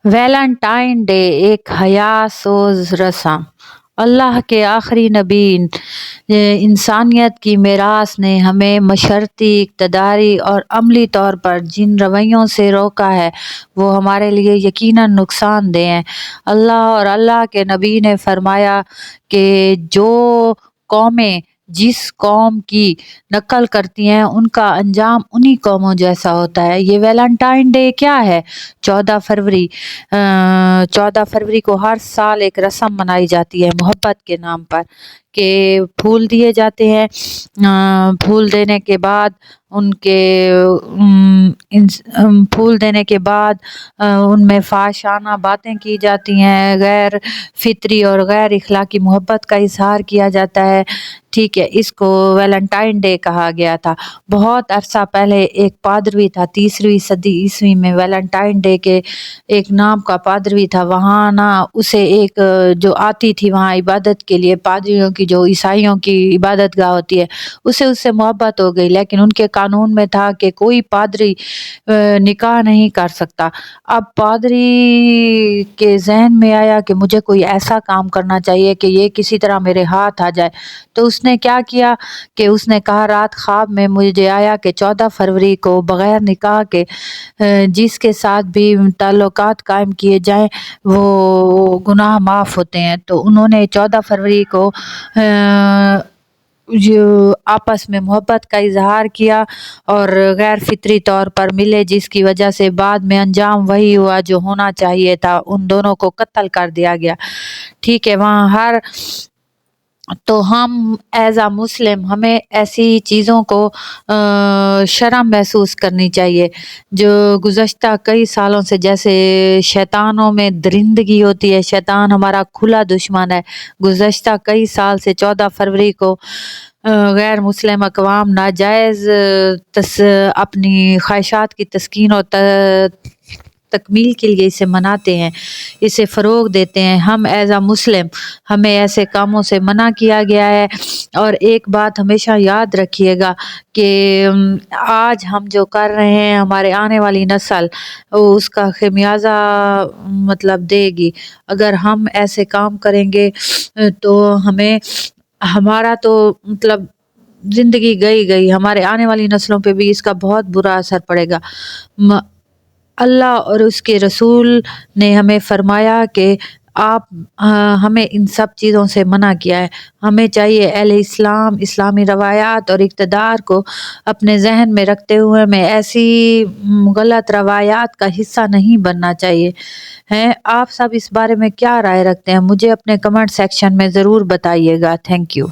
Valentine day ایک حیاسوز رسم۔ اللہ کے آخری نبی انسانیت کی میراث نے ہمیں معاشرتی، اقتداری اور عملی طور پر جن رویوں سے روکا ہے وہ ہمارے لیے یقیناً نقصان دہ ہیں۔ اللہ اور اللہ کے نبی نے فرمایا کہ جو قومیں جس قوم کی نقل کرتی ہیں ان کا انجام انہی قوموں جیسا ہوتا ہے۔ یہ ویلنٹائن ڈے کیا ہے؟ 14 فروری کو ہر سال ایک رسم منائی جاتی ہے محبت کے نام پر، کہ پھول دیے جاتے ہیں۔ پھول دینے کے بعد ان میں فحشانہ باتیں کی جاتی ہیں، غیر فطری اور غیر اخلاقی محبت کا اظہار کیا جاتا ہے۔ ٹھیک ہے، اس کو ویلنٹائن ڈے کہا گیا تھا۔ بہت عرصہ پہلے ایک پادری تھا، 3ویں صدی عیسوی میں ویلنٹائن ڈے کے ایک نام کا پادری تھا۔ وہاں نا اسے ایک جو آتی تھی وہاں عبادت کے لیے، پادریوں کی جو عیسائیوں کی عبادت گاہ ہوتی ہے، اس سے محبت ہو گئی، لیکن ان کے قانون میں تھا کہ کوئی پادری نکاح نہیں کر سکتا۔ اب پادری کے ذہن میں آیا کہ مجھے کوئی ایسا کام کرنا چاہیے کہ یہ کسی طرح میرے ہاتھ آ جائے۔ تو اس نے کیا کیا کہ اس نے کہا رات خواب میں مجھے آیا کہ 14 فروری کو بغیر نکاح کے جس کے ساتھ بھی تعلقات قائم کیے جائیں وہ گناہ معاف ہوتے ہیں۔ تو انہوں نے 14 فروری کو جو آپس میں محبت کا اظہار کیا اور غیر فطری طور پر ملے، جس کی وجہ سے بعد میں انجام وہی ہوا جو ہونا چاہیے تھا، ان دونوں کو قتل کر دیا گیا۔ ٹھیک ہے، وہاں تو ہم ایز اے مسلم ہمیں ایسی چیزوں کو شرم محسوس کرنی چاہیے جو گزشتہ کئی سالوں سے، جیسے شیطانوں میں درندگی ہوتی ہے، شیطان ہمارا کھلا دشمن ہے۔ گزشتہ کئی سال سے 14 فروری کو غیر مسلم اقوام ناجائز اپنی خواہشات کی تسکین اور تکمیل کے لیے اسے مناتے ہیں، اسے فروغ دیتے ہیں۔ ہم ایز اے مسلم ہمیں ایسے کاموں سے منع کیا گیا ہے۔ اور ایک بات ہمیشہ یاد رکھیے گا کہ آج ہم جو کر رہے ہیں ہمارے آنے والی نسل اس کا خمیازہ دے گی۔ اگر ہم ایسے کام کریں گے تو ہمارا تو زندگی گئی، ہمارے آنے والی نسلوں پہ بھی اس کا بہت برا اثر پڑے گا۔ اللہ اور اس کے رسول نے ہمیں فرمایا کہ ہمیں ان سب چیزوں سے منع کیا ہے۔ ہمیں چاہیے اہل اسلام، اسلامی روایات اور اقتدار کو اپنے ذہن میں رکھتے ہوئے ہمیں ایسی غلط روایات کا حصہ نہیں بننا چاہیے۔ آپ سب اس بارے میں کیا رائے رکھتے ہیں؟ مجھے اپنے کمنٹ سیکشن میں ضرور بتائیے گا۔ Thank you.